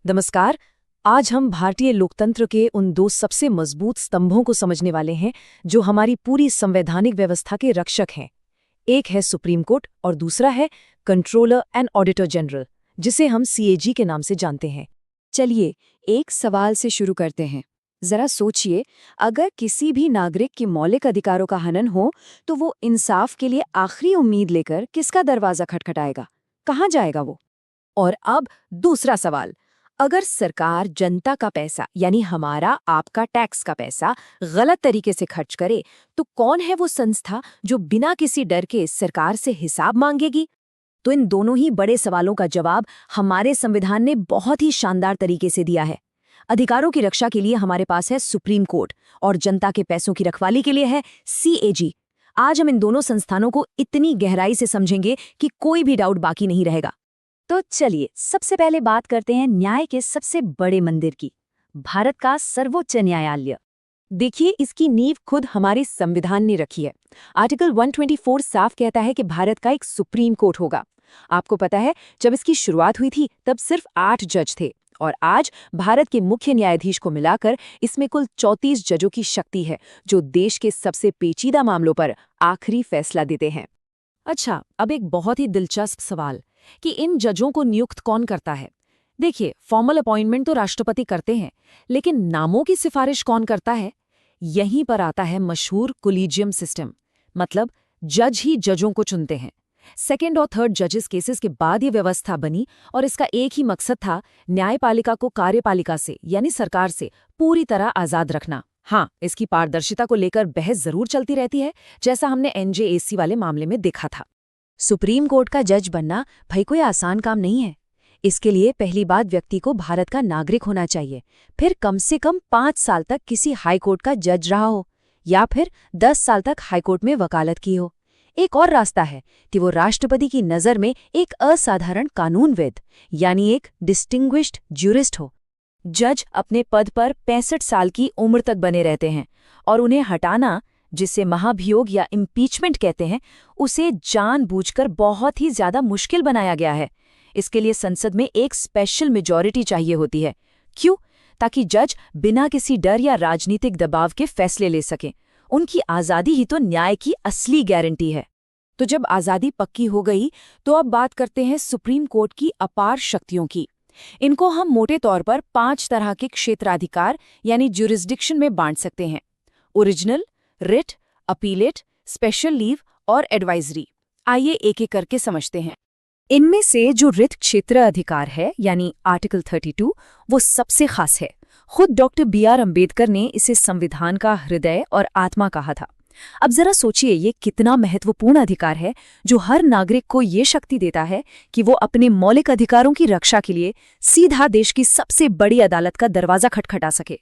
नमस्कार। आज हम भारतीय लोकतंत्र के उन दो सबसे मजबूत स्तंभों को समझने वाले हैं जो हमारी पूरी संवैधानिक व्यवस्था के रक्षक हैं। एक है सुप्रीम कोर्ट और दूसरा है कंट्रोलर एंड ऑडिटर जनरल, जिसे हम सीएजी के नाम से जानते हैं। चलिए एक सवाल से शुरू करते हैं। जरा सोचिए, अगर किसी भी नागरिक के मौलिक अधिकारों का हनन हो तो वो इंसाफ के लिए आखिरी उम्मीद लेकर किसका दरवाजा खटखटाएगा? कहाँ जाएगा वो? और अब दूसरा सवाल, अगर सरकार जनता का पैसा यानी हमारा आपका टैक्स का पैसा गलत तरीके से खर्च करे तो कौन है वो संस्था जो बिना किसी डर के सरकार से हिसाब मांगेगी? तो इन दोनों ही बड़े सवालों का जवाब हमारे संविधान ने बहुत ही शानदार तरीके से दिया है। अधिकारों की रक्षा के लिए हमारे पास है सुप्रीम कोर्ट और जनता के पैसों की रखवाली के लिए है सीएजी। आज हम इन दोनों संस्थानों को इतनी गहराई से समझेंगे कि कोई भी डाउट बाकी नहीं रहेगा। तो चलिए सबसे पहले बात करते हैं न्याय के सबसे बड़े मंदिर की, भारत का सर्वोच्च न्यायालय। देखिए, इसकी नींव खुद हमारे संविधान ने रखी है। आर्टिकल 124 साफ कहता है कि भारत का एक सुप्रीम कोर्ट होगा। आपको पता है, जब इसकी शुरुआत हुई थी तब सिर्फ 8 जज थे और आज भारत के मुख्य न्यायाधीश को मिलाकर इसमें कुल 34 जजों की शक्ति है जो देश के सबसे पेचीदा मामलों पर आखिरी फैसला देते हैं। अच्छा, अब एक बहुत ही दिलचस्प सवाल कि इन जजों को नियुक्त कौन करता है? देखिए, फॉर्मल अपॉइंटमेंट तो राष्ट्रपति करते हैं, लेकिन नामों की सिफारिश कौन करता है? यहीं पर आता है मशहूर कोलिजियम सिस्टम, मतलब जज ही जजों को चुनते हैं। सेकेंड और थर्ड जजेस केसेस के बाद ये व्यवस्था बनी और इसका एक ही मकसद था, न्यायपालिका को कार्यपालिका से यानी सरकार से पूरी तरह आजाद रखना। हाँ, इसकी पारदर्शिता को लेकर बहस जरूर चलती रहती है, जैसा हमने एनजेएसी वाले मामले में देखा था। सुप्रीम कोर्ट का जज बनना भाई कोई आसान काम नहीं है। इसके लिए पहली बात व्यक्ति को भारत का नागरिक होना चाहिए, फिर कम से कम 5 साल तक किसी हाई कोर्ट का जज रहा हो या फिर 10 साल तक हाई कोर्ट में वकालत की हो। एक और रास्ता है कि वो राष्ट्रपति की नज़र में एक असाधारण कानूनविद यानी एक डिस्टिंग्विश्ड ज्यूरिस्ट हो। जज अपने पद पर 65 साल की उम्र तक बने रहते हैं और उन्हें हटाना, जिसे महाभियोग या इम्पीचमेंट कहते हैं, उसे जानबूझकर बहुत ही ज्यादा मुश्किल बनाया गया है। इसके लिए संसद में एक स्पेशल मेजॉरिटी चाहिए होती है। क्यों? ताकि जज बिना किसी डर या राजनीतिक दबाव के फैसले ले सकें। उनकी आज़ादी ही तो न्याय की असली गारंटी है। तो जब आज़ादी पक्की हो गई तो अब बात करते हैं सुप्रीम कोर्ट की अपार शक्तियों की। इनको हम मोटे तौर पर 5 तरह के क्षेत्राधिकार यानी ज्यूरिसडिक्शन में बांट सकते हैं: original, writ, appellate, special leave और एडवाइजरी। आइए एक एक करके समझते हैं। इनमें से जो रिट क्षेत्र अधिकार है यानी आर्टिकल 32, वो सबसे खास है। खुद डॉक्टर BR अम्बेडकर ने इसे संविधान का हृदय और आत्मा कहा था। अब जरा सोचिए, ये कितना महत्वपूर्ण अधिकार है जो हर नागरिक को ये शक्ति देता है कि वो अपने मौलिक अधिकारों की रक्षा के लिए सीधा देश की सबसे बड़ी अदालत का दरवाजा खटखटा सके।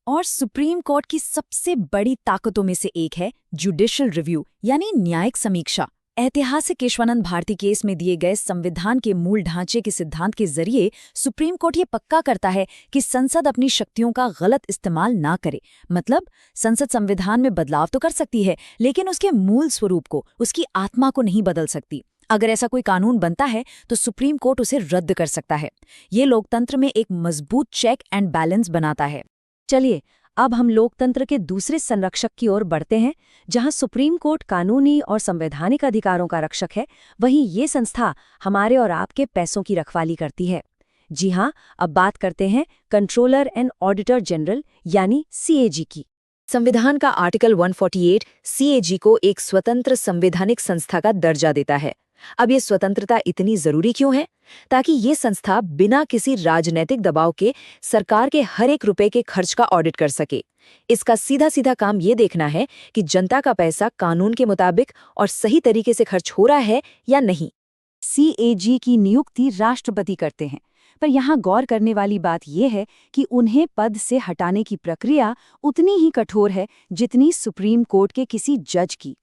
और सुप्रीम कोर्ट की सबसे बड़ी ताकतों में से एक है जुडिशियल रिव्यू यानी न्यायिक समीक्षा। ऐतिहासिक केशवानंद भारती केस में दिए गए संविधान के मूल ढांचे के सिद्धांत के जरिए सुप्रीम कोर्ट ये पक्का करता है कि संसद अपनी शक्तियों का गलत इस्तेमाल ना करे। मतलब संसद संविधान में बदलाव तो कर सकती है, लेकिन उसके मूल स्वरूप को, उसकी आत्मा को नहीं बदल सकती। अगर ऐसा कोई कानून बनता है तो सुप्रीम कोर्ट उसे रद्द कर सकता है। ये लोकतंत्र में एक मजबूत चेक एंड बैलेंस बनाता है। चलिए अब हम लोकतंत्र के दूसरे संरक्षक की ओर बढ़ते हैं। जहां सुप्रीम कोर्ट कानूनी और संवैधानिक अधिकारों का रक्षक है, वहीं ये संस्था हमारे और आपके पैसों की रखवाली करती है। जी हां, अब बात करते हैं कंट्रोलर एंड ऑडिटर जनरल यानी सीएजी की। संविधान का आर्टिकल 148 सीएजी को एक स्वतंत्र संवैधानिक संस्था का दर्जा देता है। अब ये स्वतंत्रता इतनी जरूरी क्यों है? ताकि ये संस्था बिना किसी राजनीतिक दबाव के सरकार के हर एक रुपए के खर्च का ऑडिट कर सके। इसका सीधा सीधा काम ये देखना है कि जनता का पैसा कानून के मुताबिक और सही तरीके से खर्च हो रहा है या नहीं। सीएजी की नियुक्ति राष्ट्रपति करते हैं, पर यहाँ गौर करने वाली बात यह है कि उन्हें पद से हटाने की प्रक्रिया उतनी ही कठोर है जितनी सुप्रीम कोर्ट के किसी जज की।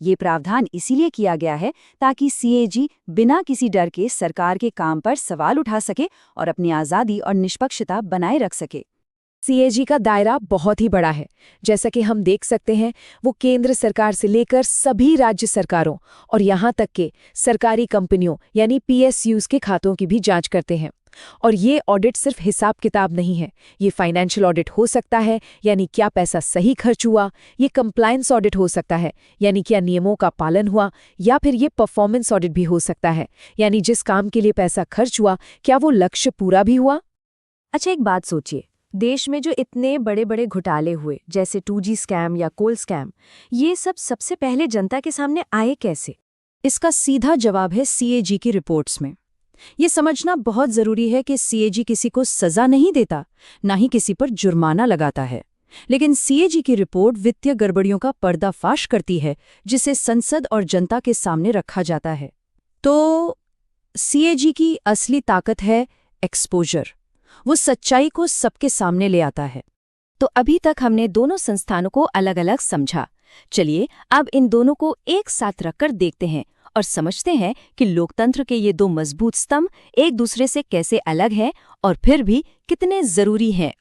ये प्रावधान इसीलिए किया गया है ताकि सीएजी बिना किसी डर के सरकार के काम पर सवाल उठा सके और अपनी आज़ादी और निष्पक्षता बनाए रख सके। सीएजी का दायरा बहुत ही बड़ा है। जैसा कि हम देख सकते हैं, वो केंद्र सरकार से लेकर सभी राज्य सरकारों और यहाँ तक के सरकारी कंपनियों यानी PSUs के खातों की भी जांच करते हैं। और ये ऑडिट सिर्फ हिसाब किताब नहीं है, ये फाइनेंशियल ऑडिट हो सकता है, यानी क्या पैसा सही खर्च हुआ, ये कंप्लायंस ऑडिट हो सकता है, यानी क्या नियमों का पालन हुआ, या फिर ये परफॉर्मेंस ऑडिट भी हो सकता है, यानी जिस काम के लिए पैसा खर्च हुआ क्या वो लक्ष्य पूरा भी हुआ। अच्छा, एक बात सोचिए, देश में जो इतने बड़े बड़े घोटाले हुए, जैसे 2G स्कैम या कोल स्कैम, ये सब सबसे पहले जनता के सामने आए कैसे? इसका सीधा जवाब है CAG की रिपोर्ट्स में। ये समझना बहुत जरूरी है कि CAG किसी को सजा नहीं देता, ना ही किसी पर जुर्माना लगाता है, लेकिन CAG की रिपोर्ट वित्तीय गड़बड़ियों का पर्दाफाश करती है, जिसे संसद और जनता के सामने रखा जाता है। तो CAG की असली ताकत है एक्सपोजर। वो सच्चाई को सबके सामने ले आता है। तो अभी तक हमने दोनों संस्थानों को अलग अलग समझा। चलिए अब इन दोनों को एक साथ रखकर देखते हैं और समझते हैं कि लोकतंत्र के ये दो मजबूत स्तंभ एक दूसरे से कैसे अलग हैं और फिर भी कितने जरूरी हैं।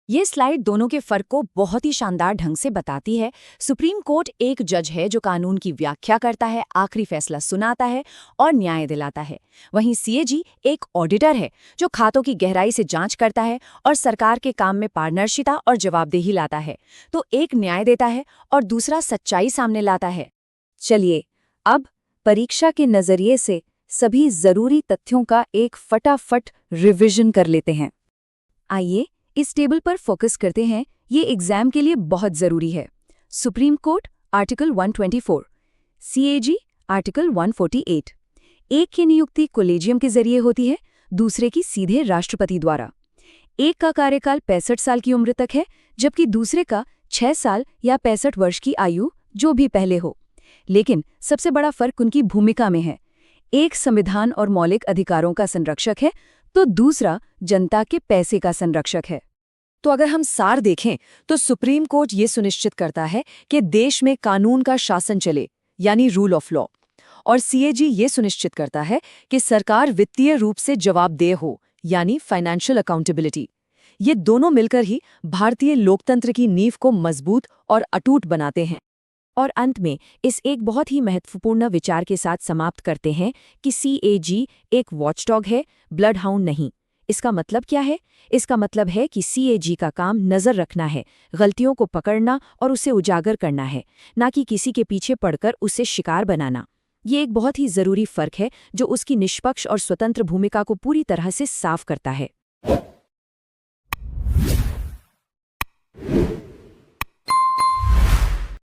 ये स्लाइड दोनों के फर्क को बहुत ही शानदार ढंग से बताती है। सुप्रीम कोर्ट एक जज है जो कानून की व्याख्या करता है, आखिरी फैसला सुनाता है और न्याय दिलाता है। वहीं CAG एक ऑडिटर है जो खातों की गहराई से जांच करता है और सरकार के काम में पारदर्शिता और जवाबदेही लाता है। तो एक न्याय देता है और दूसरा सच्चाई सामने लाता है। चलिए अब परीक्षा के नजरिए से सभी जरूरी तथ्यों का एक फटाफट रिवीजन कर लेते हैं। आइए इस टेबल पर फोकस करते हैं, ये एग्जाम के लिए बहुत जरूरी है। Supreme court article 124, CAG article 148। एक की नियुक्ति कोलेजियम के जरिए होती है, दूसरे की सीधे राष्ट्रपति द्वारा। एक का कार्यकाल 65 साल की उम्र तक है, जबकि दूसरे का 6 साल या 65 वर्ष की आयु, जो भी पहले हो। लेकिन सबसे बड़ा फर्क उनकी भूमिका में है। एक संविधान और मौलिक अधिकारों का संरक्षक है, तो दूसरा जनता के पैसे का संरक्षक है। तो अगर हम सार देखें तो सुप्रीम कोर्ट ये सुनिश्चित करता है कि देश में कानून का शासन चले, यानी रूल ऑफ लॉ, और CAG ये सुनिश्चित करता है कि सरकार वित्तीय रूप से जवाबदेह हो, यानी फाइनेंशियल अकाउंटेबिलिटी। ये दोनों मिलकर ही भारतीय लोकतंत्र की नींव को मजबूत और अटूट बनाते हैं। और अंत में इस एक बहुत ही महत्वपूर्ण विचार के साथ समाप्त करते हैं कि CAG एक वॉचडॉग है, ब्लड हाउंड नहीं। इसका मतलब क्या है? इसका मतलब है कि CAG का काम नज़र रखना है, गलतियों को पकड़ना और उसे उजागर करना है, ना कि किसी के पीछे पड़कर उसे शिकार बनाना। ये एक बहुत ही ज़रूरी फ़र्क है जो उसकी निष्पक्ष और स्वतंत्र भूमिका को पूरी तरह से साफ करता है।